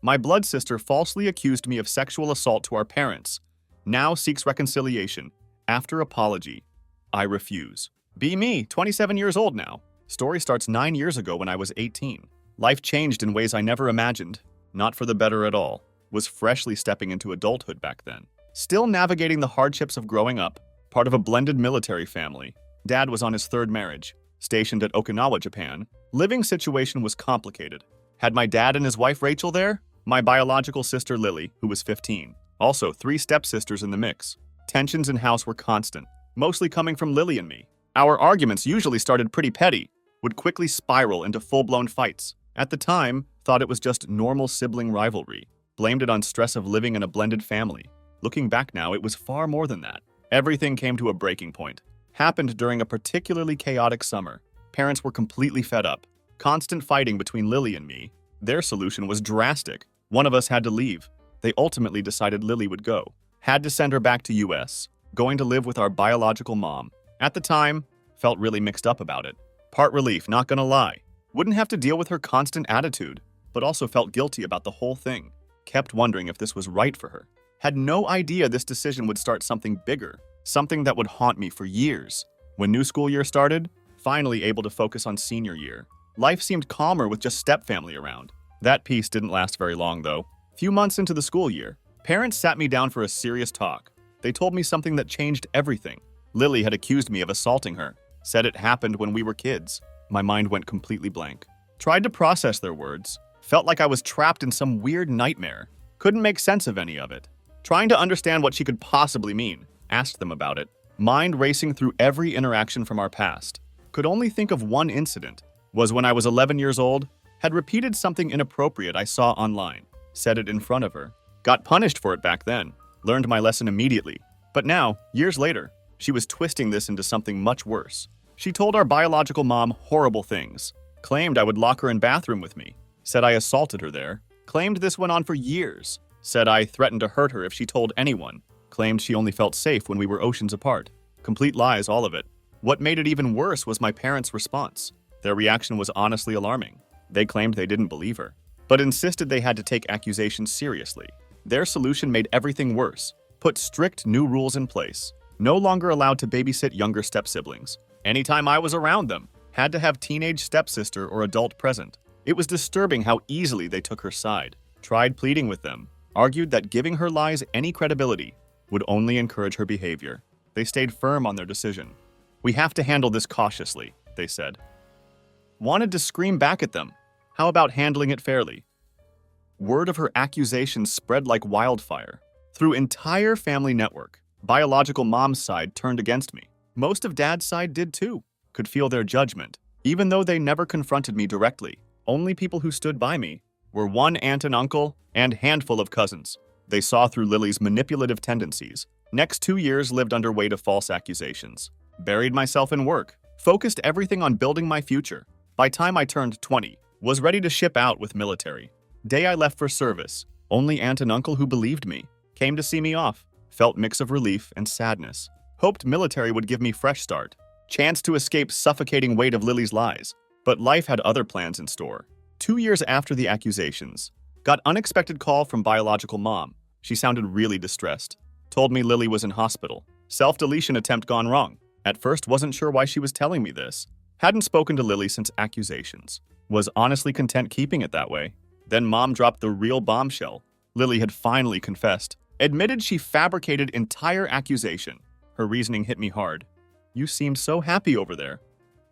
My blood sister falsely accused me of sexual assault to our parents. Now seeks reconciliation. After apology. I refuse. Be me, 27 years old now. Story starts 9 years ago when I was 18. Life changed in ways I never imagined. Not for the better at all. Was freshly stepping into adulthood back then. Still navigating the hardships of growing up. Part of a blended military family. Dad was on his third marriage. Stationed at Okinawa, Japan. Living situation was complicated. Had my dad and his wife Rachel there. My biological sister Lily, who was 15. Also, 3 stepsisters in the mix. Tensions in house were constant. Mostly coming from Lily and me. Our arguments usually started pretty petty. Would quickly spiral into full-blown fights. At the time, thought it was just normal sibling rivalry. Blamed it on stress of living in a blended family. Looking back now, it was far more than that. Everything came to a breaking point. Happened during a particularly chaotic summer. Parents were completely fed up. Constant fighting between Lily and me. Their solution was drastic. One of us had to leave. They ultimately decided Lily would go. Had to send her back to US. Going to live with our biological mom. At the time, felt really mixed up about it. Part relief, not gonna lie. Wouldn't have to deal with her constant attitude, but also felt guilty about the whole thing. Kept wondering if this was right for her. Had no idea this decision would start something bigger, something that would haunt me for years. When new school year started, finally able to focus on senior year. Life seemed calmer with just stepfamily around. That peace didn't last very long though. Few months into the school year, parents sat me down for a serious talk. They told me something that changed everything. Lily had accused me of assaulting her. Said it happened when we were kids. My mind went completely blank. Tried to process their words. Felt like I was trapped in some weird nightmare. Couldn't make sense of any of it. Trying to understand what she could possibly mean. Asked them about it. Mind racing through every interaction from our past. Could only think of one incident. Was when I was 11 years old. Had repeated something inappropriate I saw online. Said it in front of her. Got punished for it back then. Learned my lesson immediately. But now, years later, she was twisting this into something much worse. She told our biological mom horrible things. Claimed I would lock her in bathroom with me. Said I assaulted her there. Claimed this went on for years. Said I threatened to hurt her if she told anyone. Claimed she only felt safe when we were oceans apart. Complete lies, all of it. What made it even worse was my parents' response. Their reaction was honestly alarming. They claimed they didn't believe her, but insisted they had to take accusations seriously. Their solution made everything worse. Put strict new rules in place. No longer allowed to babysit younger step-siblings. Anytime I was around them, had to have teenage stepsister or adult present. It was disturbing how easily they took her side. Tried pleading with them. Argued that giving her lies any credibility would only encourage her behavior. They stayed firm on their decision. We have to handle this cautiously, they said. Wanted to scream back at them. How about handling it fairly? Word of her accusations spread like wildfire. Through entire family network, biological mom's side turned against me. Most of dad's side did too. Could feel their judgment. Even though they never confronted me directly, only people who stood by me were one aunt and uncle and handful of cousins. They saw through Lily's manipulative tendencies. Next 2 years lived under weight of false accusations. Buried myself in work. Focused everything on building my future. By time I turned 20, was ready to ship out with military. Day I left for service, only aunt and uncle who believed me. Came to see me off. Felt mix of relief and sadness. Hoped military would give me fresh start. Chance to escape suffocating weight of Lily's lies. But life had other plans in store. 2 years after the accusations, got unexpected call from biological mom. She sounded really distressed. Told me Lily was in hospital. Self-deletion attempt gone wrong. At first wasn't sure why she was telling me this. Hadn't spoken to Lily since accusations. Was honestly content keeping it that way. Then mom dropped the real bombshell. Lily had finally confessed. Admitted she fabricated entire accusation. Her reasoning hit me hard. You seemed so happy over there.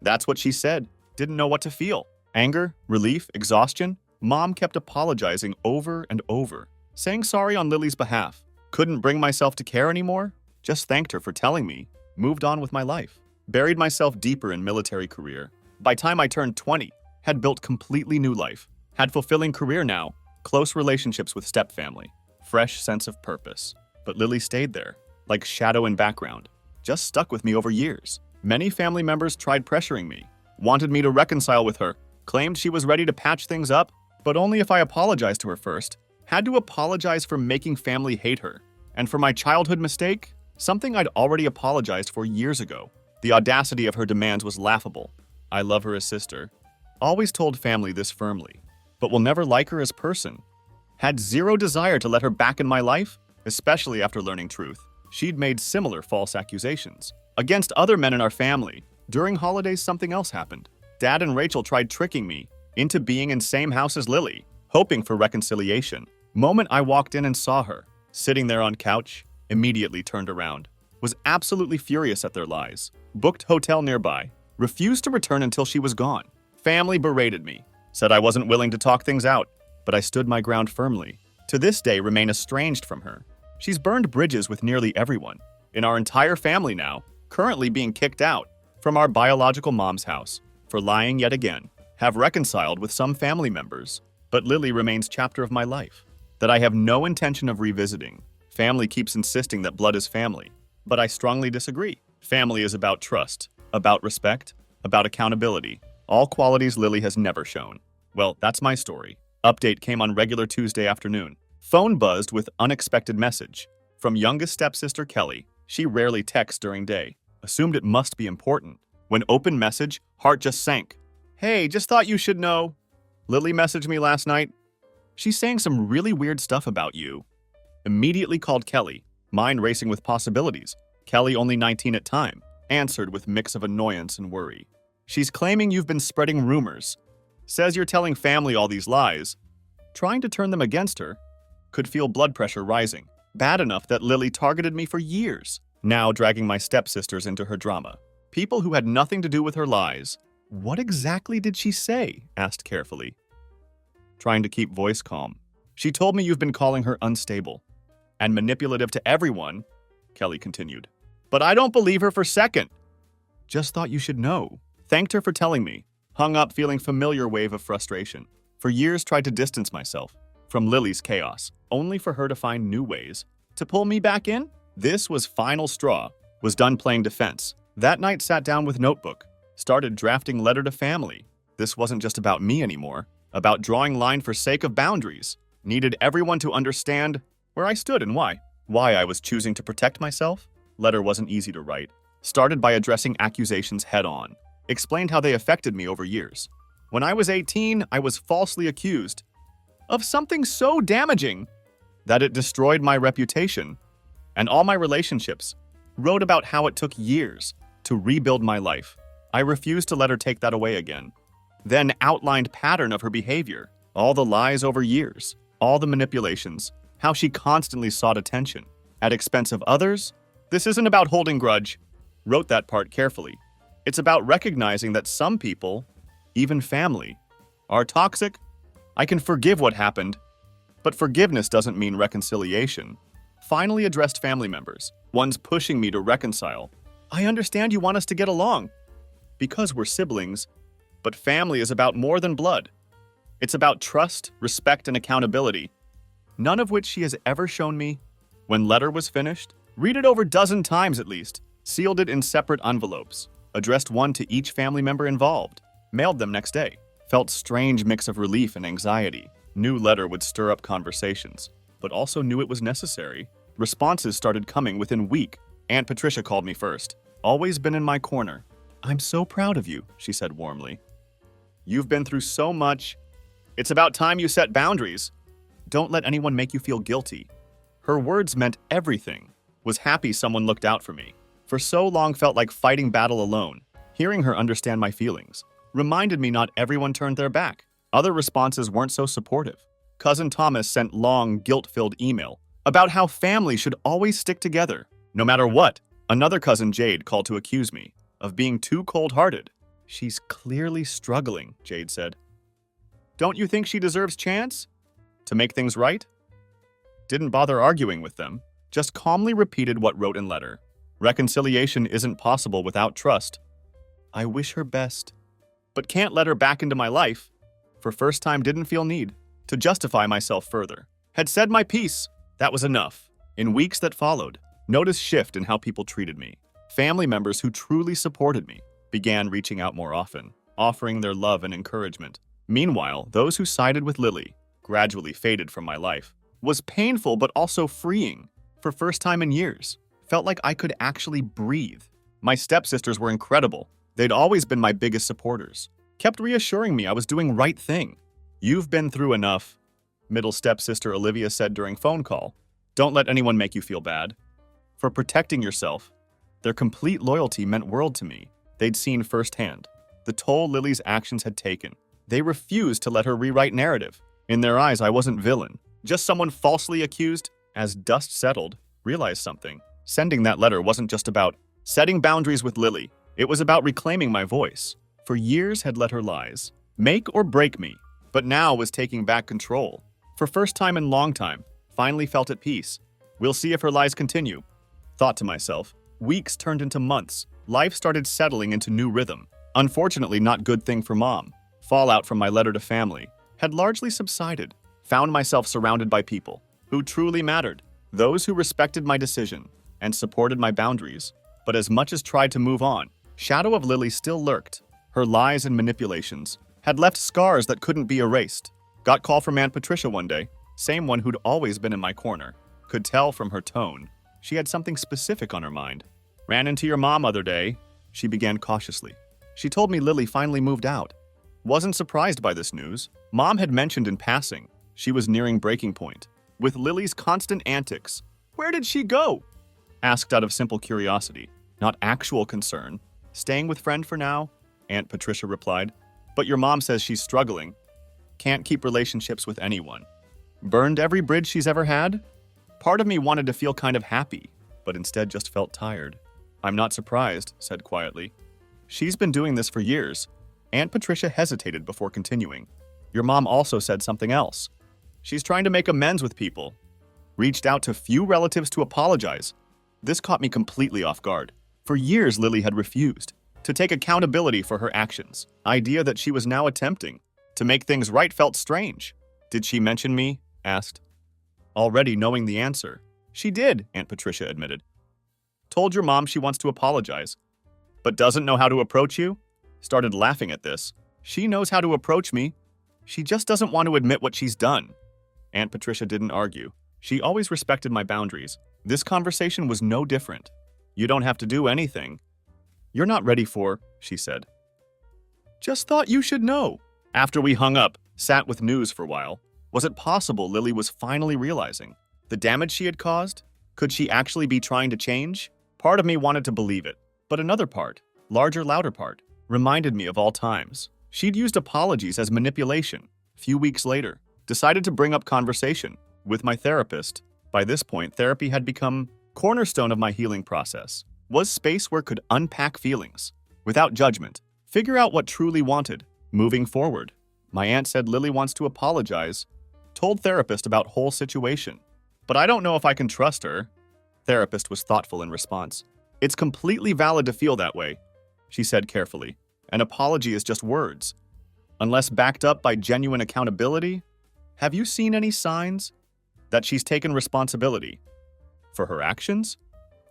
That's what she said. Didn't know what to feel. Anger, relief, exhaustion. Mom kept apologizing over and over. Saying sorry on Lily's behalf. Couldn't bring myself to care anymore. Just thanked her for telling me. Moved on with my life. Buried myself deeper in military career. By time I turned 20, had built completely new life. Had fulfilling career now. Close relationships with stepfamily. Fresh sense of purpose. But Lily stayed there. Like shadow in background. Just stuck with me over years. Many family members tried pressuring me. Wanted me to reconcile with her. Claimed she was ready to patch things up, but only if I apologized to her first. Had to apologize for making family hate her. And for my childhood mistake, something I'd already apologized for years ago. The audacity of her demands was laughable. I love her as sister. Always told family this firmly, but will never like her as person. Had zero desire to let her back in my life, especially after learning truth. She'd made similar false accusations against other men in our family. During holidays, something else happened. Dad and Rachel tried tricking me into being in same house as Lily, hoping for reconciliation. Moment I walked in and saw her, sitting there on couch, immediately turned around. Was absolutely furious at their lies. Booked hotel nearby. Refused to return until she was gone. Family berated me. Said I wasn't willing to talk things out, but I stood my ground firmly. To this day, remain estranged from her. She's burned bridges with nearly everyone in our entire family now, currently being kicked out from our biological mom's house for lying yet again. Have reconciled with some family members, but Lily remains chapter of my life that I have no intention of revisiting. Family keeps insisting that blood is family, but I strongly disagree. Family is about trust, about respect, about accountability, all qualities Lily has never shown. Well, that's my story. Update came on regular Tuesday afternoon. Phone buzzed with unexpected message from youngest stepsister Kelly. She rarely texts during day. Assumed it must be important. When open message, heart just sank. Hey, just thought you should know. Lily messaged me last night. She's saying some really weird stuff about you. Immediately called Kelly, mind racing with possibilities. Kelly, only 19 at time, answered with mix of annoyance and worry. She's claiming you've been spreading rumors. Says you're telling family all these lies. Trying to turn them against her. Could feel blood pressure rising. Bad enough that Lily targeted me for years. Now dragging my stepsisters into her drama. People who had nothing to do with her lies. What exactly did she say? Asked carefully. Trying to keep voice calm. She told me you've been calling her unstable and manipulative to everyone, Kelly continued. But I don't believe her for a second. Just thought you should know. Thanked her for telling me. Hung up feeling familiar wave of frustration. For years tried to distance myself from Lily's chaos, only for her to find new ways to pull me back in. This was final straw. Was done playing defense. That night sat down with notebook. Started drafting letter to family. This wasn't just about me anymore. About drawing line for sake of boundaries. Needed everyone to understand where I stood and why. Why I was choosing to protect myself. Letter wasn't easy to write. Started by addressing accusations head on. Explained how they affected me over years. When I was 18, I was falsely accused of something so damaging that it destroyed my reputation and all my relationships. Wrote about how it took years to rebuild my life. I refused to let her take that away again. Then outlined pattern of her behavior, all the lies over years, all the manipulations, how she constantly sought attention at expense of others. This isn't about holding grudge. Wrote that part carefully. It's about recognizing that some people, even family, are toxic. I can forgive what happened, but forgiveness doesn't mean reconciliation. Finally addressed family members, ones pushing me to reconcile. I understand you want us to get along because we're siblings, but family is about more than blood. It's about trust, respect, and accountability, none of which she has ever shown me. When letter was finished, read it over a dozen times at least, sealed it in separate envelopes, addressed one to each family member involved, mailed them next day. Felt strange mix of relief and anxiety. Knew letter would stir up conversations, but also knew it was necessary. Responses started coming within week. Aunt Patricia called me first. Always been in my corner. I'm so proud of you, she said warmly. You've been through so much. It's about time you set boundaries. Don't let anyone make you feel guilty. Her words meant everything. Was happy someone looked out for me. For so long felt like fighting battle alone. Hearing her understand my feelings reminded me not everyone turned their back. Other responses weren't so supportive. Cousin Thomas sent long, guilt-filled email about how family should always stick together, no matter what. Another cousin, Jade, called to accuse me of being too cold-hearted. She's clearly struggling, Jade said. Don't you think she deserves chance to make things right? Didn't bother arguing with them, just calmly repeated what wrote in letter. Reconciliation isn't possible without trust. I wish her best, but can't let her back into my life. For first time didn't feel need to justify myself further. Had said my piece. That was enough. In weeks that followed, noticed shift in how people treated me. Family members who truly supported me began reaching out more often, offering their love and encouragement. Meanwhile, those who sided with Lily gradually faded from my life. Was painful but also freeing. For first time in years, felt like I could actually breathe. My stepsisters were incredible. They'd always been my biggest supporters. Kept reassuring me I was doing right thing. You've been through enough. middle stepsister Olivia said during phone call. Don't let anyone make you feel bad. For protecting yourself. Their complete loyalty meant world to me. They'd seen firsthand the toll Lily's actions had taken. They refused to let her rewrite narrative. In their eyes, I wasn't villain, just someone falsely accused. As dust settled, realized something. Sending that letter wasn't just about setting boundaries with Lily. It was about reclaiming my voice. For years had let her lies make or break me, but now was taking back control. For first time in long time, finally felt at peace. We'll see if her lies continue. Thought to myself. Weeks turned into months. Life started settling into new rhythm. Unfortunately, not good thing for mom. Fallout from my letter to family had largely subsided. Found myself surrounded by people who truly mattered. Those who respected my decision and supported my boundaries. But as much as tried to move on, shadow of Lily still lurked. Her lies and manipulations had left scars that couldn't be erased. Got call from Aunt Patricia one day, same one who'd always been in my corner. Could tell from her tone she had something specific on her mind. Ran into your mom other day, she began cautiously. She told me Lily finally moved out. Wasn't surprised by this news. Mom had mentioned in passing she was nearing breaking point. With Lily's constant antics, where did she go? Asked out of simple curiosity, not actual concern. Staying with friend for now? Aunt Patricia replied. But your mom says she's struggling. Can't keep relationships with anyone. Burned every bridge she's ever had? Part of me wanted to feel kind of happy, but instead just felt tired. I'm not surprised, said quietly. She's been doing this for years. Aunt Patricia hesitated before continuing. Your mom also said something else. She's trying to make amends with people. Reached out to few relatives to apologize. This caught me completely off guard. For years, Lily had refused to take accountability for her actions. Idea that she was now attempting to make things right felt strange. Did she mention me? Asked. Already knowing the answer. She did, Aunt Patricia admitted. Told your mom she wants to apologize, but doesn't know how to approach you? Started laughing at this. She knows how to approach me. She just doesn't want to admit what she's done. Aunt Patricia didn't argue. She always respected my boundaries. This conversation was no different. You don't have to do anything. You're not ready for, she said. Just thought you should know. After we hung up, sat with news for a while. Was it possible Lily was finally realizing the damage she had caused? Could she actually be trying to change? Part of me wanted to believe it, but another part, larger, louder part, reminded me of all times. She'd used apologies as manipulation. Few weeks later, decided to bring up conversation with my therapist. By this point, therapy had become cornerstone of my healing process. Was space where could unpack feelings without judgment, figure out what truly wanted, moving forward. My aunt said Lily wants to apologize. Told therapist about whole situation. But I don't know if I can trust her. Therapist was thoughtful in response. It's completely valid to feel that way, she said carefully. An apology is just words. Unless backed up by genuine accountability, have you seen any signs that she's taken responsibility for her actions?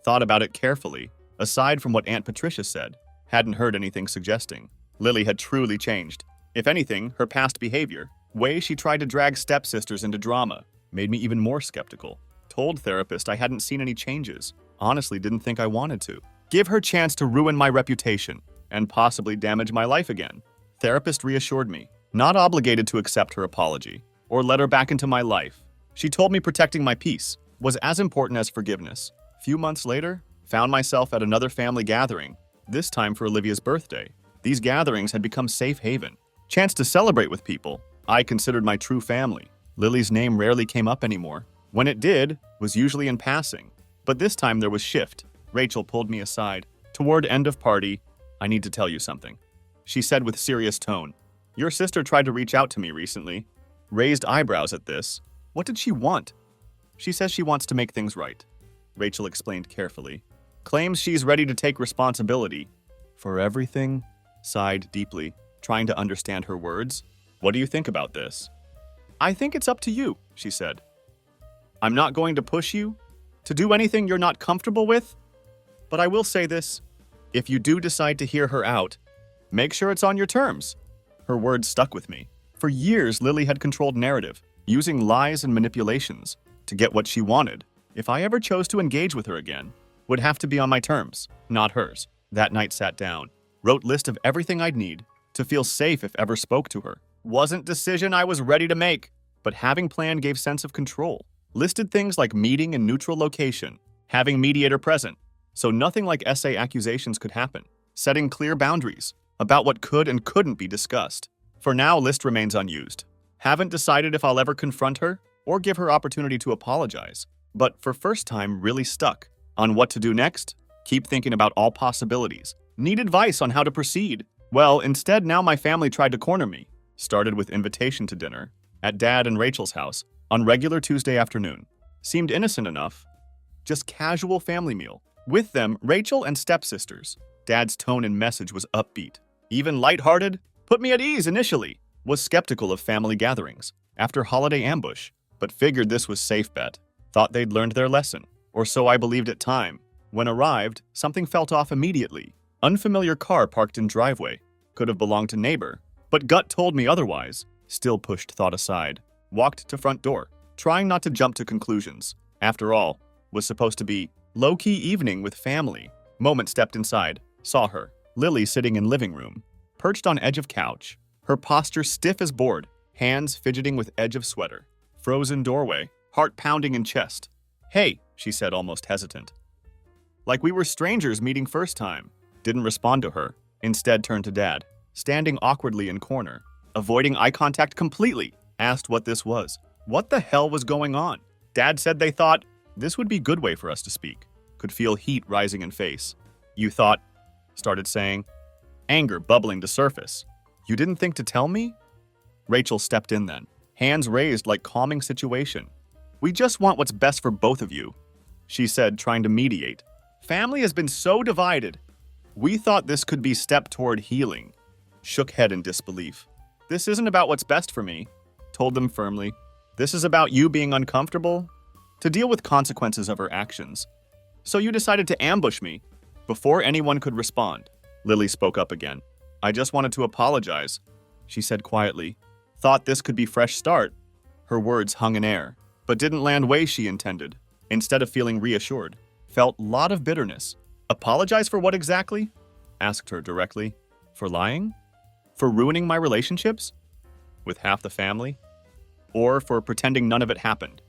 Thought about it carefully. Aside from what Aunt Patricia said, hadn't heard anything suggesting Lily had truly changed. If anything, her past behavior, way she tried to drag stepsisters into drama, made me even more skeptical. Told therapist I hadn't seen any changes. Honestly, didn't think I wanted to. Give her chance to ruin my reputation and possibly damage my life again. Therapist reassured me, not obligated to accept her apology or let her back into my life. She told me protecting my peace was as important as forgiveness. Few months later, found myself at another family gathering, this time for Olivia's birthday. These gatherings had become safe haven. Chance to celebrate with people I considered my true family. Lily's name rarely came up anymore. When it did, was usually in passing. But this time there was shift. Rachel pulled me aside. Toward end of party, I need to tell you something. She said with serious tone. Your sister tried to reach out to me recently. Raised eyebrows at this. What did she want? She says she wants to make things right. Rachel explained carefully. Claims she's ready to take responsibility. For everything? Sighed deeply, trying to understand her words. What do you think about this? I think it's up to you, she said. I'm not going to push you to do anything you're not comfortable with, but I will say this. If you do decide to hear her out, make sure it's on your terms. Her words stuck with me. For years, Lily had controlled narrative, using lies and manipulations to get what she wanted. If I ever chose to engage with her again, would have to be on my terms, not hers. That night sat down, wrote list of everything I'd need to feel safe if ever spoke to her. Wasn't decision I was ready to make. but having plan gave sense of control. Listed things like meeting in neutral location, having mediator present, so nothing like essay accusations could happen. Setting clear boundaries about what could and couldn't be discussed. For now, list remains unused. Haven't decided if I'll ever confront her or give her opportunity to apologize, but for first time really stuck on what to do next. Keep thinking about all possibilities. Need advice on how to proceed. Well, instead now my family tried to corner me. Started with invitation to dinner at Dad and Rachel's house on regular Tuesday afternoon. Seemed innocent enough. Just casual family meal. With them, Rachel and stepsisters. Dad's tone and message was upbeat. Even lighthearted, put me at ease initially. Was skeptical of family gatherings after holiday ambush, but figured this was safe bet. Thought they'd learned their lesson, or so I believed at time. When arrived, something felt off immediately. Unfamiliar car parked in driveway. Could have belonged to neighbor, but gut told me otherwise. Still pushed thought aside. Walked to front door, trying not to jump to conclusions. After all, was supposed to be low-key evening with family. Moment stepped inside, saw her. Lily sitting in living room, perched on edge of couch. Her posture stiff as board, hands fidgeting with edge of sweater. Frozen doorway, heart pounding in chest. "Hey," she said, almost hesitant. Like we were strangers meeting first time. Didn't respond to her. Instead turned to Dad, standing awkwardly in corner. Avoiding eye contact completely. Asked what this was. What the hell was going on? Dad said they thought this would be good way for us to speak. Could feel heat rising in face. "You thought," started saying. Anger bubbling to surface. "You didn't think to tell me?" Rachel stepped in then, hands raised like calming situation. "We just want what's best for both of you," she said, trying to mediate. "Family has been so divided. We thought this could be step toward healing." Shook head in disbelief. "This isn't about what's best for me," told them firmly. "This is about you being uncomfortable to deal with consequences of her actions. So you decided to ambush me before anyone could respond." Lily spoke up again. "I just wanted to apologize," she said quietly. Thought this could be fresh start. Her words hung in air, but didn't land way she intended. Instead of feeling reassured, felt lot of bitterness. "Apologize for what exactly?" Asked her directly. "For lying? For ruining my relationships? With half the family? Or for pretending none of it happened?"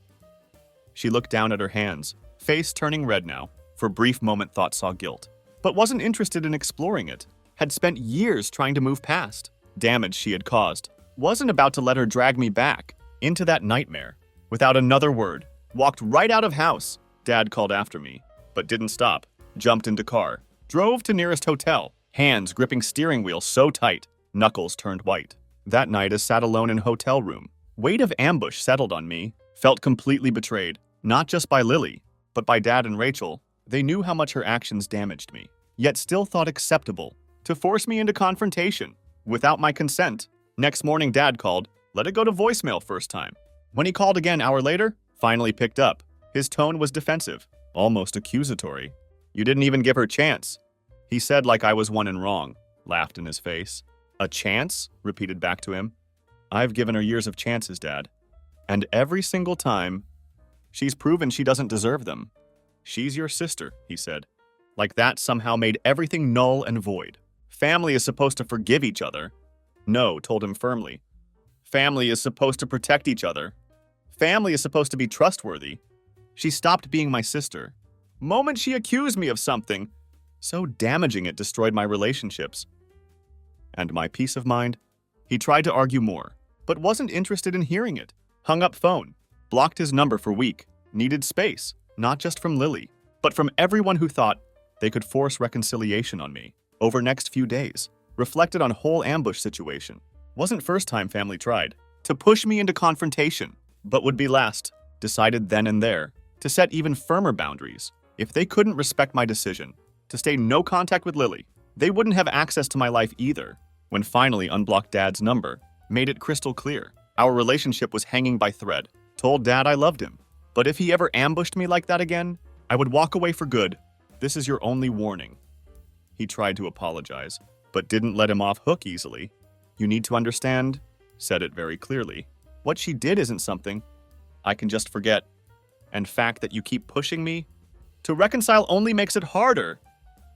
She looked down at her hands, face turning red now. For a brief moment thought saw guilt, but wasn't interested in exploring it. Had spent years trying to move past. Damage she had caused. Wasn't about to let her drag me back into that nightmare. Without another word, walked right out of house. Dad called after me, but didn't stop. Jumped into car. Drove to nearest hotel. Hands gripping steering wheel so tight, knuckles turned white. That night I sat alone in hotel room. Weight of ambush settled on me. Felt completely betrayed. Not just by Lily, but by Dad and Rachel. They knew how much her actions damaged me, yet still thought acceptable to force me into confrontation without my consent. Next morning, Dad called. Let it go to voicemail first time. When he called again hour later, finally picked up. His tone was defensive, almost accusatory. "You didn't even give her chance," he said like I was one and wrong. Laughed in his face. "A chance?" repeated back to him. "I've given her years of chances, Dad. And every single time, she's proven she doesn't deserve them." "She's your sister," he said. Like that somehow made everything null and void. "Family is supposed to forgive each other." "No," told him firmly. "Family is supposed to protect each other. Family is supposed to be trustworthy." She stopped being my sister. Moment she accused me of something so damaging it destroyed my relationships. And my peace of mind? He tried to argue more, but wasn't interested in hearing it. Hung up phone. Blocked his number for week. Needed space, not just from Lily, but from everyone who thought they could force reconciliation on me. Over next few days, reflected on whole ambush situation. Wasn't first time family tried to push me into confrontation, but would be last. Decided then and there to set even firmer boundaries. If they couldn't respect my decision to stay no contact with Lily, they wouldn't have access to my life either. When finally unblocked Dad's number, made it crystal clear. Our relationship was hanging by thread. Told Dad I loved him, but if he ever ambushed me like that again, I would walk away for good. This is your only warning. He tried to apologize, but didn't let him off hook easily. "You need to understand," said it very clearly. "What she did isn't something I can just forget. And fact that you keep pushing me to reconcile only makes it harder."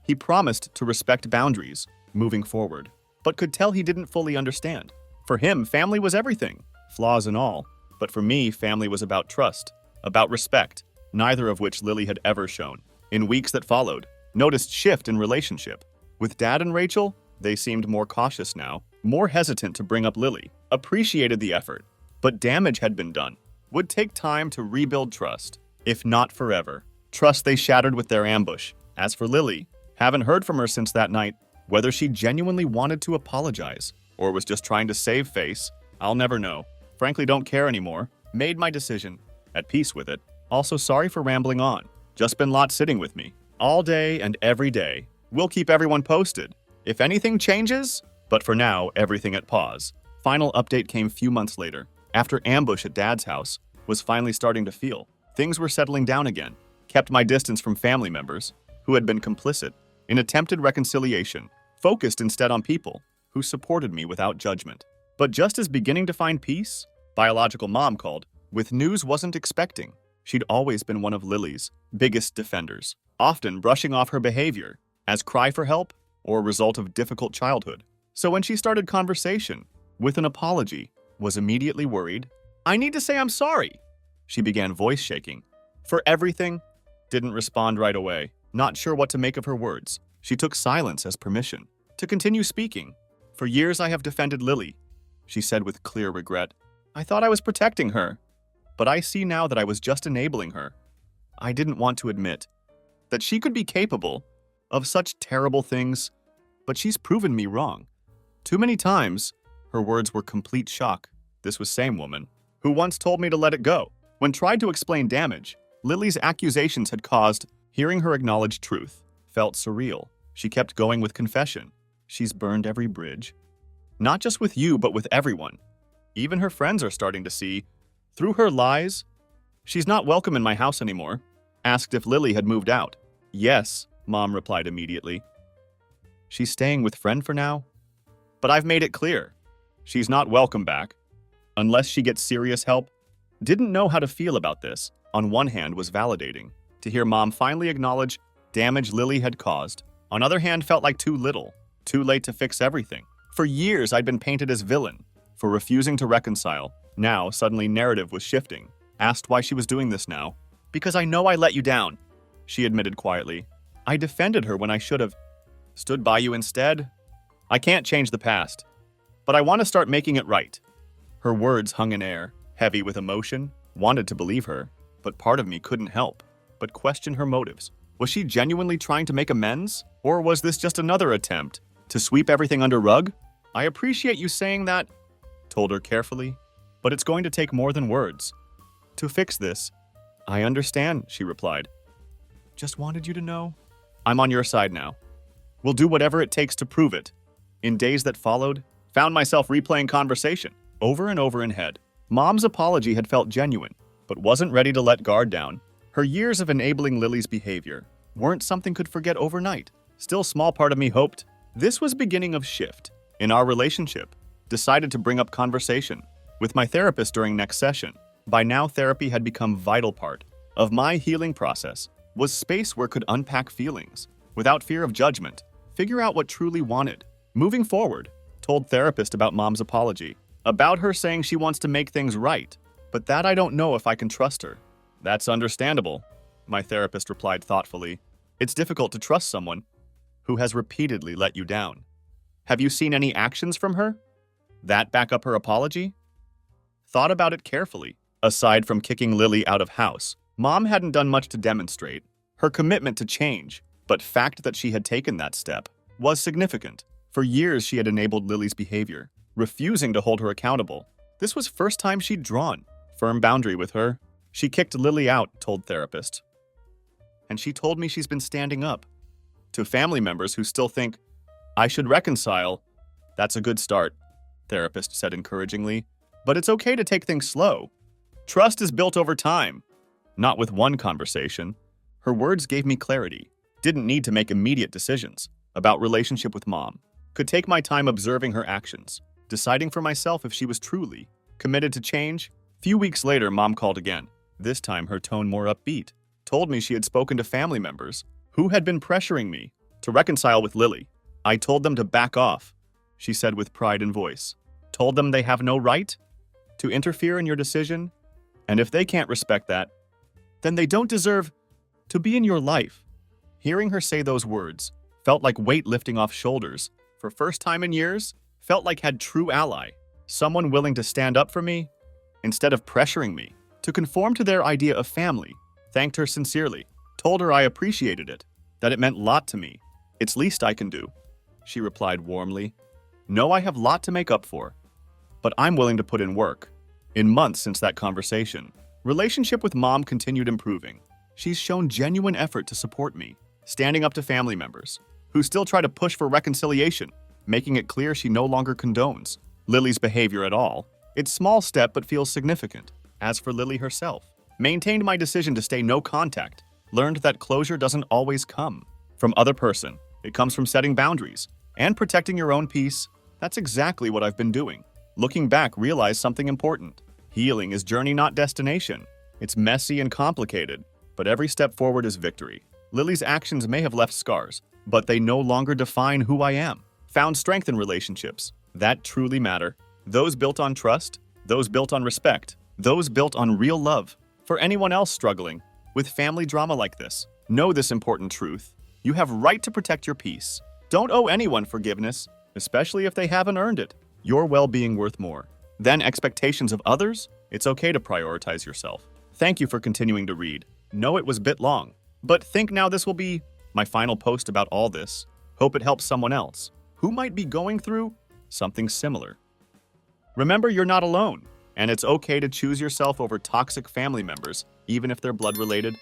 He promised to respect boundaries, moving forward, but could tell he didn't fully understand. For him, family was everything, flaws and all. But for me, family was about trust, about respect, neither of which Lily had ever shown. In weeks that followed, noticed shift in relationship. With Dad and Rachel, they seemed more cautious now, more hesitant to bring up Lily, appreciated the effort, but damage had been done. Would take time to rebuild trust, if not forever. Trust they shattered with their ambush. As for Lily, haven't heard from her since that night. Whether she genuinely wanted to apologize, or was just trying to save face, I'll never know. Frankly, don't care anymore. Made my decision. At peace with it. Also sorry for rambling on. Just been lots sitting with me. All day and every day. We'll keep everyone posted. If anything changes, but for now, everything at pause. Final update came few months later. After ambush at Dad's house, was finally starting to feel. Things were settling down again. Kept my distance from family members, who had been complicit, in attempted reconciliation. Focused instead on people, who supported me without judgment. But just as beginning to find peace, biological mom called, with news wasn't expecting. She'd always been one of Lily's biggest defenders, often brushing off her behavior as cry for help or a result of difficult childhood. So when she started conversation with an apology, was immediately worried. I need to say I'm sorry. She began voice shaking. For everything, didn't respond right away, not sure what to make of her words. She took silence as permission to continue speaking. For years I have defended Lily, she said with clear regret. I thought I was protecting her, but I see now that I was just enabling her. I didn't want to admit that she could be capable of such terrible things, but she's proven me wrong. Too many times, her words were complete shock. This was same woman who once told me to let it go. When tried to explain damage, Lily's accusations had caused hearing her acknowledge truth. Felt surreal. She kept going with confession. She's burned every bridge. Not just with you, but with everyone. Even her friends are starting to see, through her lies, she's not welcome in my house anymore. Asked if Lily had moved out. Yes, Mom replied immediately. She's staying with friend for now? But I've made it clear. She's not welcome back. Unless she gets serious help. Didn't know how to feel about this. On one hand was validating. To hear Mom finally acknowledge damage Lily had caused. On other hand felt like too little. Too late to fix everything. For years I'd been painted as villain for refusing to reconcile. Now suddenly narrative was shifting. Asked why she was doing this now. Because I know I let you down, she admitted quietly. I defended her when I should have. Stood by you instead. I can't change the past, but I want to start making it right. Her words hung in air, heavy with emotion. Wanted to believe her, but part of me couldn't help but question her motives. Was she genuinely trying to make amends? Or was this just another attempt to sweep everything under rug? I appreciate you saying that, told her carefully, but it's going to take more than words. To fix this, I understand, she replied. Just wanted you to know. I'm on your side now. We'll do whatever it takes to prove it. In days that followed, found myself replaying conversation over and over in head. Mom's apology had felt genuine, but wasn't ready to let guard down. Her years of enabling Lily's behavior weren't something could forget overnight. Still, small part of me hoped this was beginning of shift in our relationship. Decided to bring up conversation with my therapist during next session. By now, therapy had become a vital part of my healing process. Was space where could unpack feelings without fear of judgment, figure out what truly wanted. Moving forward, told therapist about Mom's apology, about her saying she wants to make things right, but that I don't know if I can trust her. That's understandable, my therapist replied thoughtfully. It's difficult to trust someone who has repeatedly let you down. Have you seen any actions from her that back up her apology? Thought about it carefully. Aside from kicking Lily out of house, Mom hadn't done much to demonstrate her commitment to change, but fact that she had taken that step was significant. For years she had enabled Lily's behavior, refusing to hold her accountable. This was first time she'd drawn firm boundary with her. She kicked Lily out, told therapist. And she told me she's been standing up to family members who still think I should reconcile. That's a good start, therapist said encouragingly. But it's okay to take things slow. Trust is built over time, not with one conversation. Her words gave me clarity. Didn't need to make immediate decisions about relationship with Mom. Could take my time observing her actions, deciding for myself if she was truly committed to change. Few weeks later, Mom called again. This time her tone more upbeat. Told me she had spoken to family members who had been pressuring me to reconcile with Lily. I told them to back off, she said with pride in voice. Told them they have no right? to interfere in your decision? And if they can't respect that, then they don't deserve to be in your life. Hearing her say those words felt like weight lifting off shoulders. For first time in years, felt like had true ally. Someone willing to stand up for me instead of pressuring me to conform to their idea of family. Thanked her sincerely, told her I appreciated it, that it meant a lot to me. It's least I can do. She replied warmly, "No, I have a lot to make up for, but I'm willing to put in work." In months since that conversation, relationship with mom continued improving. She's shown genuine effort to support me, standing up to family members who still try to push for reconciliation, making it clear she no longer condones Lily's behavior at all. It's a small step but feels significant. As for Lily herself, maintained my decision to stay no contact, learned that closure doesn't always come from other person. It comes from setting boundaries and protecting your own peace. That's exactly what I've been doing. Looking back, realized something important. Healing is journey, not destination. It's messy and complicated, but every step forward is victory. Lily's actions may have left scars, but they no longer define who I am. Found strength in relationships that truly matter. Those built on trust, those built on respect, those built on real love. For anyone else struggling with family drama like this, know this important truth. You have right to protect your peace. Don't owe anyone forgiveness, especially if they haven't earned it. Your well-being worth more than expectations of others. It's okay to prioritize yourself. Thank you for continuing to read. Know it was a bit long, but think now this will be my final post about all this. Hope it helps someone else who might be going through something similar. Remember, you're not alone, and it's okay to choose yourself over toxic family members, even if they're blood related.